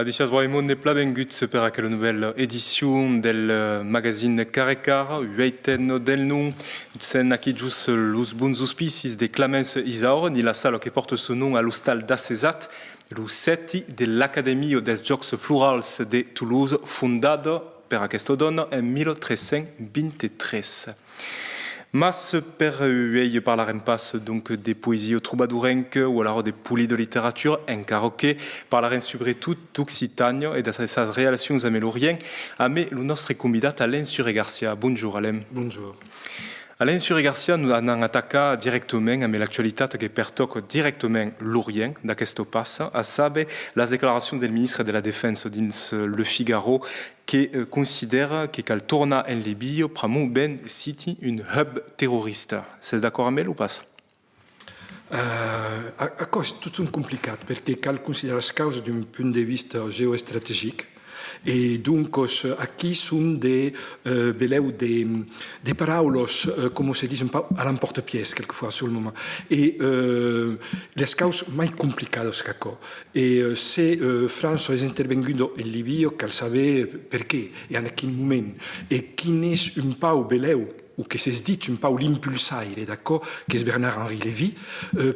Dicias Boimon nepla benguts per aquella nouvelle édition del magazine Carrecar, ueiten del nu, sen aquí jus los bons auspicis de Clamens Isaur, ni la salle qui porte ce nom à l'hostal d'Assesat, lo seti de l'Académie des Jocs Florals de Toulouse, fundado per aquesta dona en 1323. Mas per uei parlarem pas donc des poésies troubadorenques ou alors des poulies de littérature en karaoké, parlarem surtout d'Occitanie et de ses relations améloriennes avec le notre convidat Alain Suré-Garcia. Bonjour Alain. Bonjour. Alain Suré-Garcia nous a attaqué directement avec l'actualité qui pertoque directement l'Orient d'aquest passe, à saber les déclarations du ministre de la Défense dans Le Figaro qui considère que cal torna en Libye pramo ben city une hub terroriste. C'est d'accord avec ou pas? Ecco, è tutto un complicato perché cal considera le cause d'un punto di vista geostratégique. Et donc, aquí sont des paroles, comme se dit, à l'emporte-pièce, quelquefois, sur le moment. Et les causes mai complicadas qu'acco. Et c'est France est intervenuto en Libye, qu'elle savait pourquoi, et en quel moment. Et qui n'est un pau beleu, ou que se dit un peu l'impulsaire, d'accord, que est Bernard-Henri Lévy,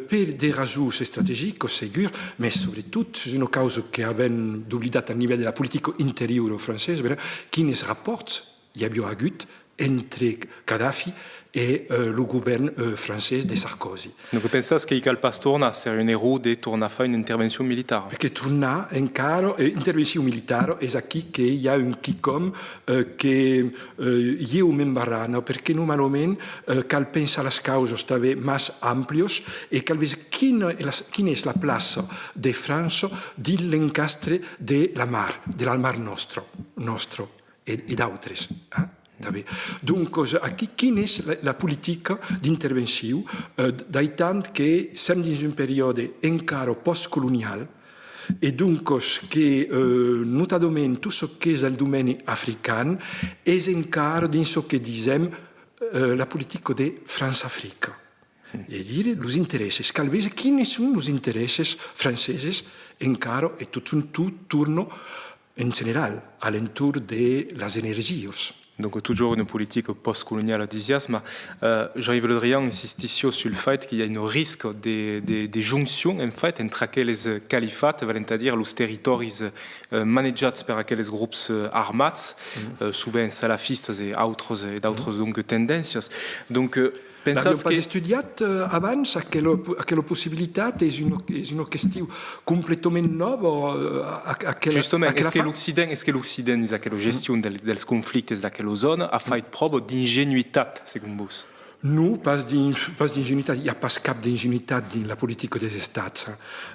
per des raisons stratégiques, sûres, mais surtout, c'est une cause qui a ben d'oubliat à niveau de la politique intérieure française, qui ne se rapporte, il y a bien agut, entre Kadhafi et le gouvernement français de Sarkozy. Donc, vous pensez que il pas torna, c'est un héros de torna faire une intervention militaire? Perché torna encara intervenzione militare è qui che il y a un chicom che è un membrana perché normalmente cal pensa las causas stave mas amplios e cal ves quina es la place de France din l'encastre de la mar nostro e d'altres. Donc, aquí, quina és la política d'intervenció d'aitant que som dins un període encara postcolonial et donc que notadament tot ce que és el domeni african és encara dins ce que disem la política de France-Africa. E dire, los interessos, cal vese quins són los interessos franceses encara e tot un turno en general à l'entour de les énergies. Donc toujours une politique post-coloniale d'isiasme. Jean-Yves Le Drian insiste sur le fait qu'il y a un risque de jonction en fait, entre aquelles califats, c'est-à-dire les territoires managés par aquelles groupes armés, souvent salafistes et d'autres donc tendances. Donc, L'abbiamo pas studiat abans aquella possibilitat és una qüestió completament nova Justement, est-ce que l'Occident dans aquella gestion dels conflictes d'aquella zone a fait preuve d'ingénuitat, segons vous? Non, pas d'ingénuitat. Il n'y a pas cap d'ingénuitat dans la politique des États.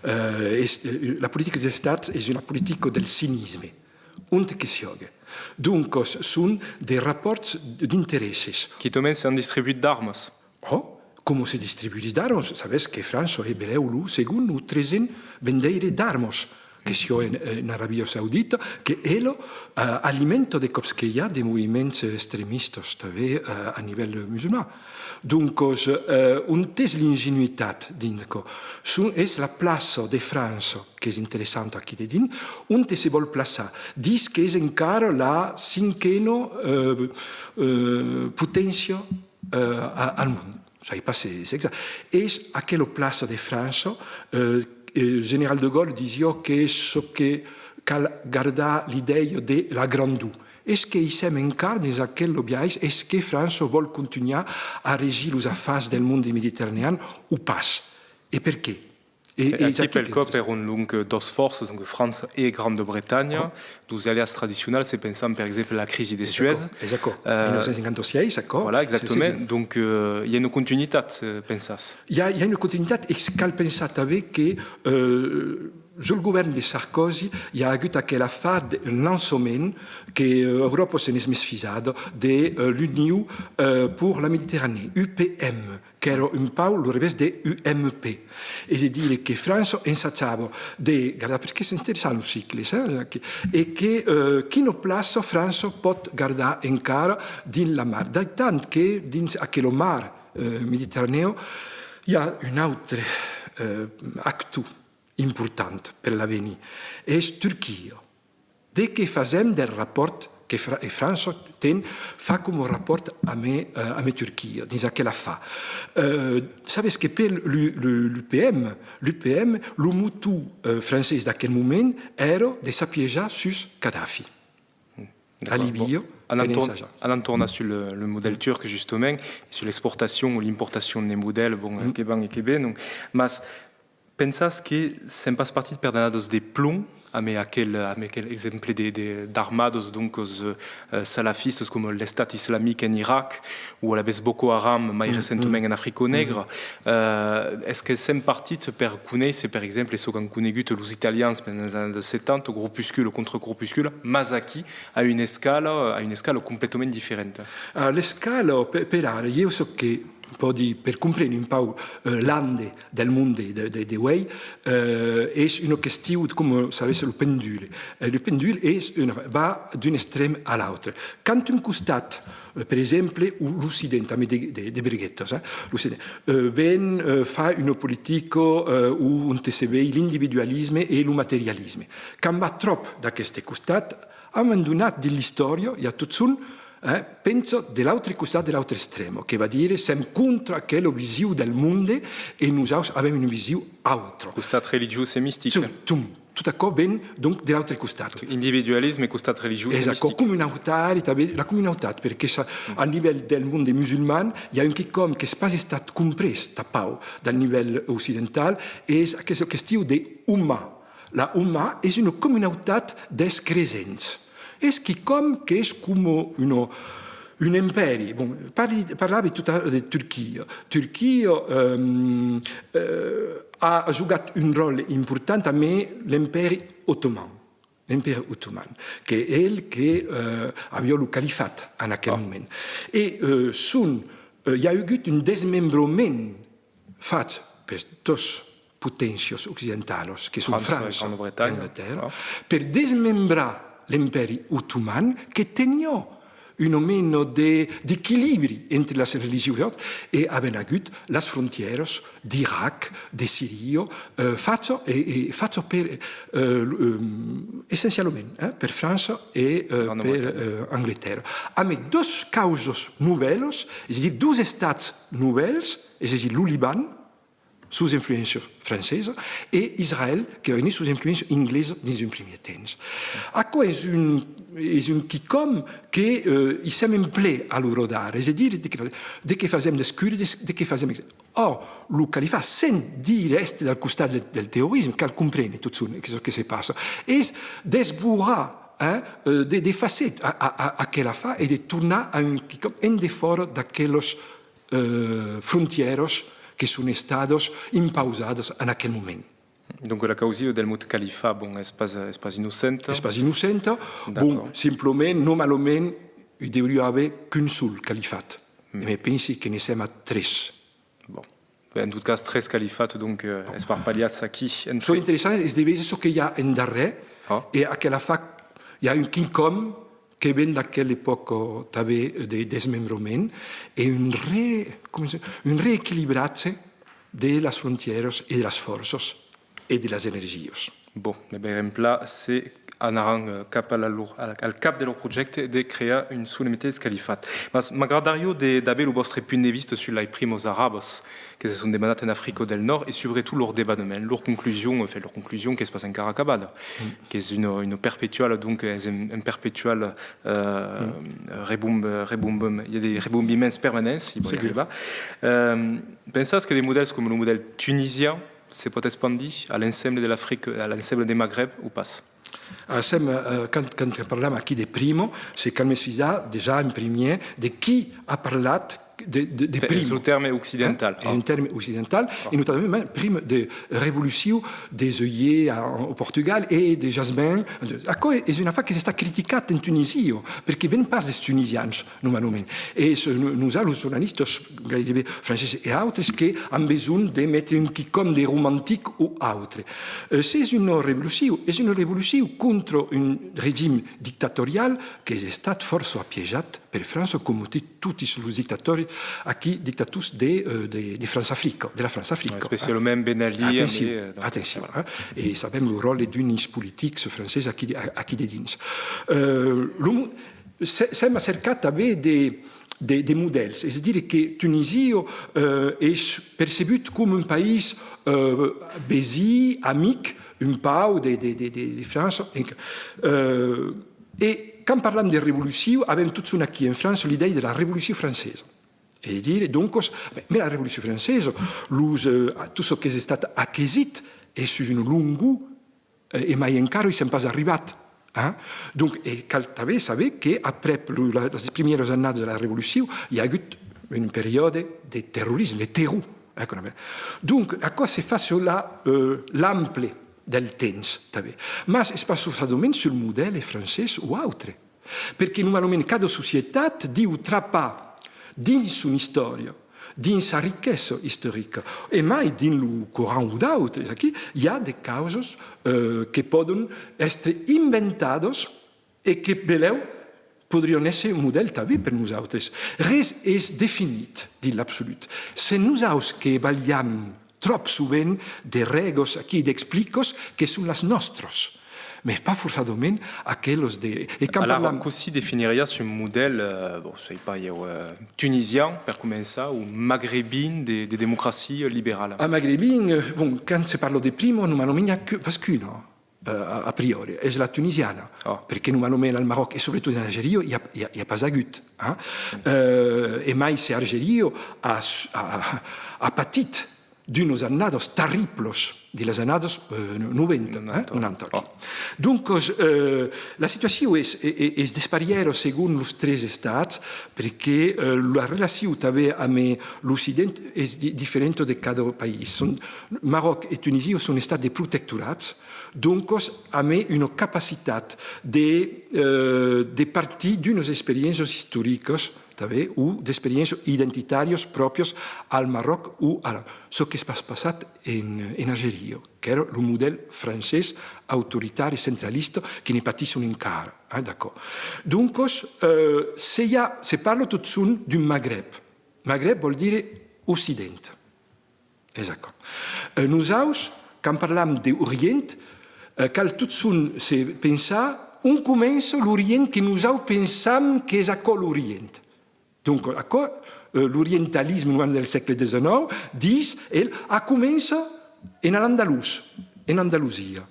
La politique des États est une politique del cynisme. Que sioga. Donc, sont des rapports d'interessos. Qui també s'han distribuït d'armes. Oh, com se distribuït d'armes? Sabes que França és beleu, segon, 300 vendeire d'armes. Que si en Arabia Saudita, que elo alimenta de cops que hi ha de moviments extremistes també a nivell musulmà. Donc, on té l'ingenuïtat d'indico. És la plaça de França, que és interessant aquí de dins, on se vol plaçar. Dic que és encara la cinquena potència al món. Ça pas c'est exact. És aquella plaça de França, Général de Gaulle disait que ce que cal gardar l'idée de la grandeur. Est-ce que som encara dans aquell biais? Est-ce que France vol continuar a regir les affaires del món mediterranéen ou pas? Et per què? Aquí pel cop per un long dos forces, donc France et Grande-Bretagne, dos aliats traditionnels, c'est pensant par exemple la crise de Suez. Exact. 1956, d'accord. Voilà, exactement. Donc il y a une continuité, pensas? Il y a une continuité et cal pensar també que sous le gouvernement de Sarkozy, il y a eu aquella affaire de lancement que l'Europe s'est misfisada de l'Union pour la Méditerranée, UPM, qui era un peu le revers de UMP. Et c'est dire que France ensaggiava de, parce que c'est intéressant le cycle, et que quelle place France peut garder encara dans la mer. Tant que dans aquella mar Méditerranée, il y a un autre acte important per l'avenir és Turquia. De que fazem del rapport que França fa com rapport amb Turquia, dins aquella fa. Sabes que per l'UPM, le motu francès d'aquell moment era de s'appuyer sur Kadhafi. À Libye, Alain tourna sur le modèle turc justement, et sur l'exportation ou l'importation des modèles, bon, Keban et Québec. Donc, mas pensas que sem pas partit perdenados de plomb avec aquel exemple d'armados donc os salafistes comme l'État islamique en Irak ou la vez Boko Haram mais récemment en Afrique Negre. Est-ce que sem partit per conèixer par exemple ce qu'ont conegut los italians pendant les années 70, groupuscule contre groupuscule, mas aquí à une escale complètement différente. L'escala per ara, io so che per comprendere un po' l'ande del mondo de Wei è una questione come sapesse il pendule. Il pendule va d'un estrem a l'altre. Quand un costat, per esempio, l'Occident, amb de brighettos, fa una politica on se veu l'individualisme e il materialisme. Quand va trop d'aquest costat, hem abandonat de l'història, hi ha tot un penso dell'altro costat dell'altro estremo, che va dire siamo contro aquella visione del mondo e noi abbiamo una visione altra. Costat religioso e mistico. Tutto ciò ben donc dell'altro costato. Individualisme e costat religioso e mistico. La comunità, perché a livello del mondo musulmano il y a un chicom che è stato compreso dal livello occidentale e questa questione di umma. La umma è una comunità des crescents. Est-ce che è come un impero. Bon, parlavi di Turchia. Turchia ha giocato un ruolo importante a me l'impero ottomano. L'impero ottomano, che è il che aveva il califfato in quel momento. E il y a eu un desmembramento fatto per tutte potenze occidentali, che sono Francia e Inghilterra, per desmembrare l'impero ottomano che teneva un meno di equilibrio entre le religioni e aveva avuto le frontiere d'Iraq, di Siria, fatto per essenzialmente per Francia e per Inghilterra. Avec deux causes nouvelles, c'est-à-dire deux États nouvelles, c'est-à-dire le Liban, sous influence française, et Israël, qui est venu sous influence anglaise dans un premier temps. À quoi est un chicom qui s'est même plaît à l'eurodare, c'est-à-dire dès que faisons des scurs, dès que faisons... Or, le califat, sans dire est dans le costat del terrorisme, qu'elle comprenne tout ce qui se passe, est d'esbourrar des facettes à quelle affaire et de tourner à un chicom en défort d'aquelles frontières che sono stati impausati in quel momento. Donc la causa del mot califat, bon, è pas innocente. È pas innocente, bon, simplement, normalmente, dovrebbe avere qu'un seul califat. Mais pensi che ne siamo a tre. Bon. En tout cas, tres califats, donc, es parpaliats aquí. Sono interessante, è di so che hi ha in darrer, e a quella fa, hi ha un quincom che ven d'aquell'epoca també de desmembrament e un reequilibratge de les frontières et de les forces et de les energies. Bon, per exemple, c'est anant cap al cap del projecte de crear un solemetes califat. Mas m'agradario d'haver el vostre punt de vista sur les primos arabes que se sont demandat en Afrique del Nord et surtout leur débattement, leur conclusion qui se passe en Caracabada, qui est une perpétuelle, donc un perpétuel rebombement, il y a des rebombements permanents, pensas que des modèles comme le modèle tunisien se peut expandir à l'ensemble de l'Afrique, à l'ensemble des Maghreb ou pas? Quand parliamo qui de primo, c'est Calmes Fisa déjà en premier de qui a parlé de primo. Sur le terme occidental. Un terme occidental, et notamment prime de révolution des œillets au Portugal et des jasmins. C'est une affaire qui est critiquée en Tunisie, parce qu'il ne vient pas des Tunisiens, normalement. Et nous avons les journalistes français et autres qui ont besoin de mettre un comme des romantiques ou autres. C'est une révolution contre un régime dictatorial qui est fort piégé par France, comme tous les dictateurs història aquí dictatus de France-Africa, de la France-Africa. Spécialement Ben Ali. Attention. Et sabem le rôle d'unis politics francès aquí de dins. S'hem cercat també de models, és a dir, que Tunísia és percebut com un país vecí, amic, un pau de França. Et quand parlem de revolució, avem tots un aquí en França l'idea de la revolució francesa. És a dir, doncs, la revolució francesa, tot ce que ha estat aquesit és un lungo i mai encara hi s'hem pas arribat. Donc, cal també saber que après les primeres années de la Révolution, il y a eu une période de terrorisme, de terror. Donc, à quoi se fa sur l'ample del temps, també. Mas es pas forçadament sur le modèle français ou altre. Perquè normalment cada societat diu trapar dins una història, dins sa riquesa històrica, e mai dins el Coran o d'altres. Aquí hi ha de causes que poden estar inventades i que, veleu, podrien ser un model també per nosaltres. Res és definit dins l'absolut. Se nosaltres que vallam trop sovint de regles aquí, d'explicos que són les nostres, mais pas forcément aquellos de... Alors, aussi définirías un modèle, tunisien, per commençar, ou maghrébin des démocraties libérales? A maghrébin, quand se parle de primo, normalment, il n'y a que... Parce qu'une, a priori, és la tunisiana, perquè normalment al Maroc, i sobretot en Algèria, hi ha pas hagut. E mai se Algèria ha patit d'unes annades terribles de les années 90. Donc, la situació és despariera segons els tres estats, perquè la relació també amb l'Occident és diferent de cada país. Maroc i Tunísia són estats de protectorats, donc amb una capacitat de partir d'unes experiències històriques també, o d'experiències identitàries pròpies al Maroc o a ce que s'ha passat en Algèria, que era el model francès autoritari centralista que ne patisson encara. Donc, se parla tot són d'un Maghreb. Maghreb vol dir Occident. Exacte. Nosaltres, quan parlam d'Orient, cal tot són pensar on comença l'Orient que nosaltres pensam que és l'Orient. Donc, l'orientalisme del segle XIX diz a comença en Andalusia.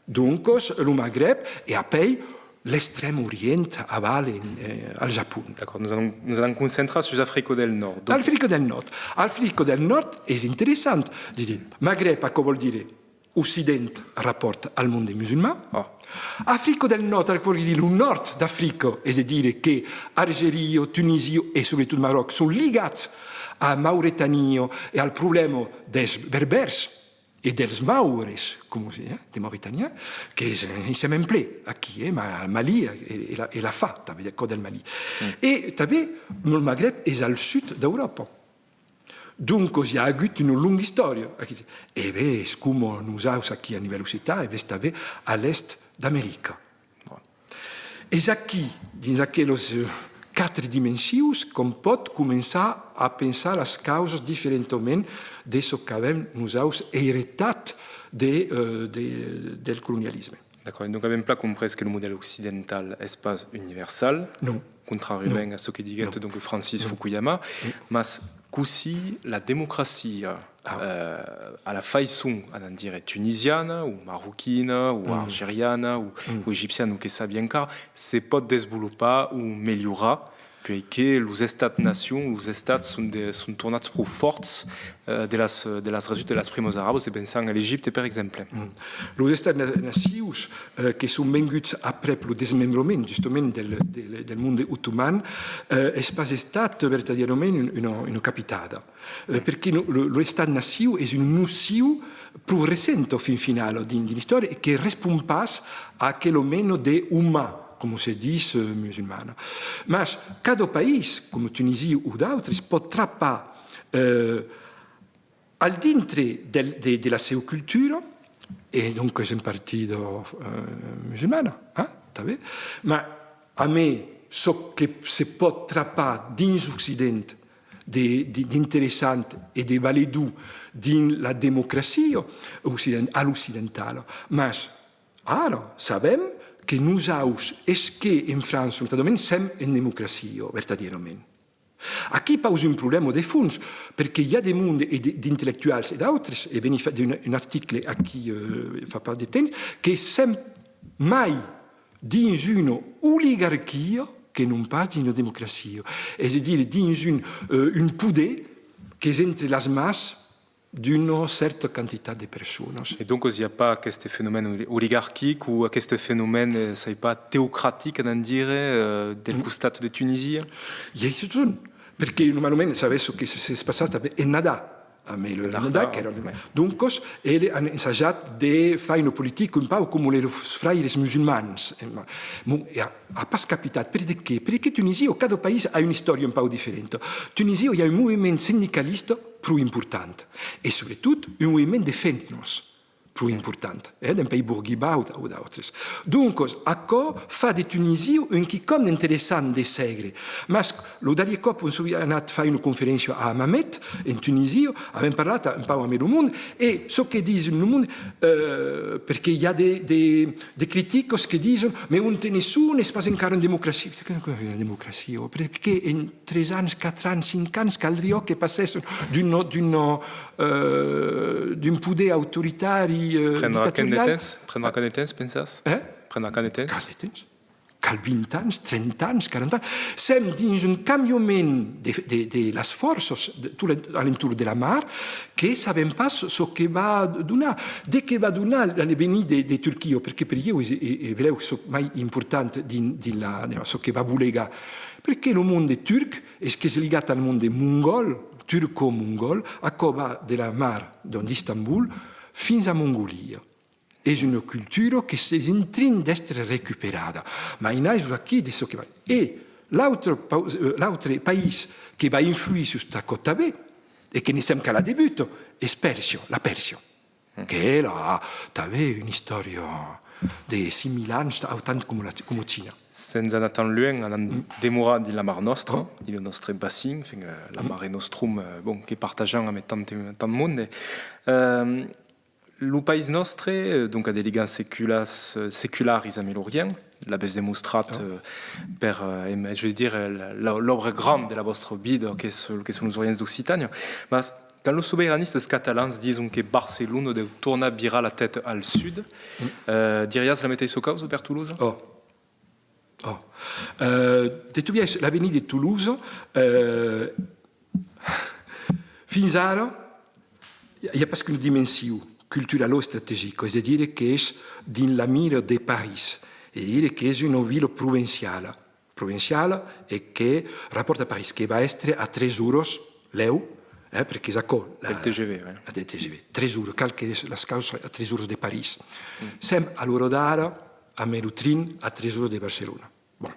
Donc, le Maghreb et après l'extrême orient aval al Japó. D'accord, nous allons concentrer sur l'Afrique del Nord. L'Afrique del Nord. L'Afrique del Nord és interessant. Maghreb, a què vol dir? Occident rapport al món musulmà. Africa del Nord, vol dir el nord d'Africa, és a dir, que Algèria, Tunísia i sobretot Maroc són lligats a Mauritània i al problema dels berbers i dels maures, com es diu, de Mauritània, que estem en ple aquí, al Mali i la fa, també, del Mali. I també el Maghreb és al sud d'Europa. Donc, il y a eu une longue histoire. Et bien, comme nous avons ici à niveau occidental, et bien, à l'est d'Amérique. Et ici, dans aquelles quatre dimensions, qu'on peut commencer à penser les causes différemment de ce que nous avons hérité du colonialisme. D'accord, donc avem pla compres que le modèle occidental n'est pas universal, non. Contrairement à ce que dit donc Francis Fukuyama, mais qu'aussi la démocratie à la façon, à dire tunisienne ou marocaine ou algérienne ou égyptienne ou que ça bien car c'est pas développer ou améliorer puisque les États-nations, les États sont tournés trop forts de las résultats de las primos arabes, c'est pensant à l'Égypte par exemple. Les États-nations qui sont venus après le démembrement justement del monde ottoman, è pas stato verdaderamente una capitata, perché l'État-nation è una nozione più recente fin finale di storia e che risponde pas a quello meno di umano, come si dice musulmana. Ma cada país, come Tunisia o d'altres, potrà pas al dintre della sua cultura, e dunque è un partito musulmano, ma a me so che si potrà pas dins l'Occident d'interessant e de valedu din la democracia all'occidentale. Mas ara sabem que nosaltres és que en França notadament sem en democracia, verdaderament. Aquí pose un problema de fons, perché hi ha des mondes d'intel·lectuals e d'altres, e veni fet un article aquí fa pas de temps, que sem mai dins una oligarquia que non pas dins una democracia. És a dir, dins un poder que és entre les mans d'une certa quantitat de persones. Et donc, il n'y a pas questo phénomène oligarchique ou questo phénomène, c'est pas théocratique, d'en dire, del costat de Tunisie? I això són, perquè normalment sabeu que s'è passat en Nadà, amb el Nadà, que era... Donc, ell ha ensajat de fer una política un peu com els fraires musulmans. Ha pas capitat. Per què? Perquè Tunisia, cada país ha una història un peu diferent. Tunisia hi ha un moviment sindicalista prou important e, sobretot, un moviment de fent-nos prou important, d'un país bourguiba o d'altres. Donc, això fa de Tunisia un quelcom interessant de segre. Mas, el darrer cop on s'havia anat a fer una conferència a Hammamet, en Tunisia, hem parlat un peu amb el món, e el que diuen el món, perquè hi ha de crítics que diuen «Mais on té nessun, és pas encara en democràcia». Una democràcia? Perquè en 3 anys, 4 anys, 5 anys caldria que passessin d'un poder autoritari Prendra canetens, pensas? Prendra canetens? Cal 20 anys, 30 anys, 40 anys. Sem dins un canviament de les forces a l'entorn de la mar que sabem pas el que va donar. De què va donar l'avenir de Turquia, perquè per ell veieu el més important dins el que va voler. Perquè el món turc és que és lligat al món mongol, turco-mongol, això va de la mar d'Istanbul fins a Mongolia. És una cultura che è in train d'essere recuperata. Ma in Asia qui di so che va. E l'altro paese che va influire su questa cotta B e che ne sembra che la debutto è la Persia, che là aveva una storia di 6.000 anni, tanto come Cina. Senza anar tan lluny, han demorat dins la Mar Nostra, dins el nostre bassin, la Mare Nostrum, que partageam amb tant món. Lo país nostre, donc a des ligants sécularis amb l'Orient, l'avez demostrat per, je veux dire, l'obra grande de la vostra vida, que són els Orients d'Occitània. Mas, quand els sobiranistes catalans diuen que Barcelona deu tornar a virar la tête al sud, dirias la mateixa causa per Toulouse? De tu vies l'avenir de Toulouse, fins ara, hi ha pas qu'una dimensió cultural o strategica, és a dir, que és dins la mira de París, és a dir, que és una vila provinciale. Provinciale e che rapporta a París, che va essere a 3 euros l'eu, perché és acò. El TGV, La TGV. 3 euros, cal que és les causes a 3 euros de París. Sem a l'hora d'ara, a Melutrin, a 3 euros de Barcelona. Bon,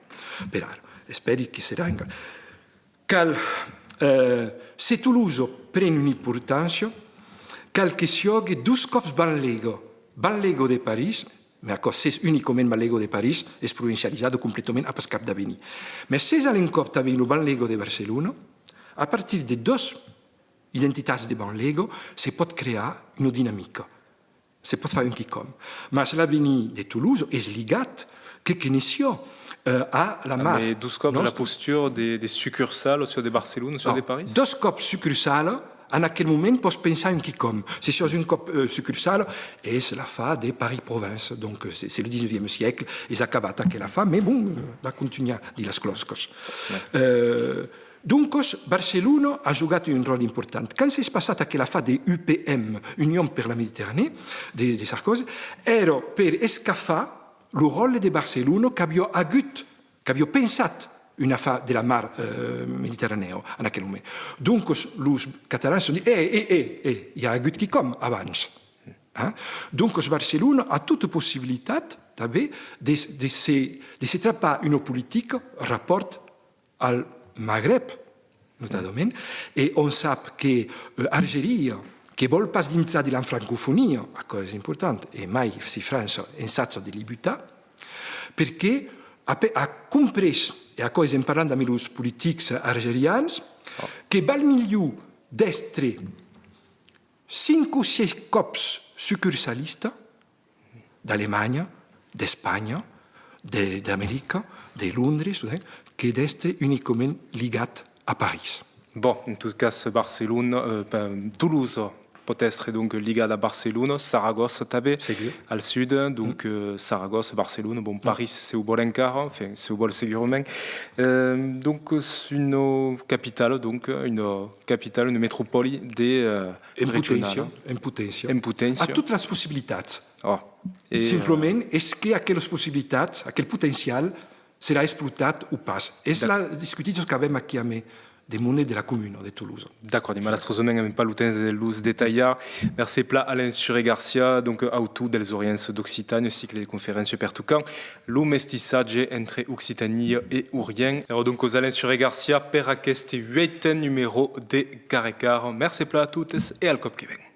per ara. Esperi que serà encara. Cal, se Toulouse pren un'importància, cal que sioghe 2 cops Banlego de París, ma això és únicament Banlego de París, és provincialitzat completament a pas cap d'avenir. Ma si és un cop també el Banlego de Barcelona, a partir de 2 identitats de Banlego se pot crear una dinàmica, se pot fer un quelcom. Ma l'avenir de Toulouse és lligat que inició a la mar. Mais 12 cops la posture des succursales sur de Barcelone, sur de Paris? 2 cops succursales, en aquel moment pots pensar en quelcom. Si és un cop sucursal, és la fa de Paris-Province. Donc, c'est le 19e siècle, és acabat aquella fa, mais bon, va continuar de les closques. Donc, Barcelona ha jugat un rol important. Quan s'és passat aquella fa de UPM, Unió per la Mediterrània, de Sarkozy, era per escafar el rol de Barcelona que havia pensat una fa de la mar Mediterranea en aquell moment. Donc, els catalans han dit hi ha hagut quelcom abans. Donc, Barcelona ha tota possibilitat també de se trapar una política rapport al Magreb, notadament, i on sap que Algèria, que vol pas dintre de la francofonia, això és important, i mai si França ensatja de libutar, perquè ha comprès, e això és parlant amb els polítics algerians, che val milieu d'estre 5 o 6 cops sucursalista d'Alemanya, d'Espanya, d'America, de Londres, che d'estre unicament ligat a Paris. Bon, en tout cas, Barcelone, Toulouse peut-être donc ligada à Barcelone, Saragosse també al sud, donc Saragosse, Barcelone, bon, Paris c'est au bol encara, enfin c'est au bol segurement. Donc c'est une capitale, une métropole des En potència. A totes les possibilitats. Oh. Simplement, és que aquelles possibilitats, aquell potencial, serà explotat ou pas. És la discussió que avem aquí a mi, des monnaies de la commune de Toulouse. D'accord, mais malheureusement, même pas l'outin de luz détaillée. Merci plat Alain Suré Garcia, donc auto dels Orients d'Occitanie, cycle de conférences per Toucan, lo mestissage entre Occitanie et Orient. Alors donc aux Alain Suré Garcia per aquest 8e numéro de Carrecar. Merci plat à toutes et al cop Québec.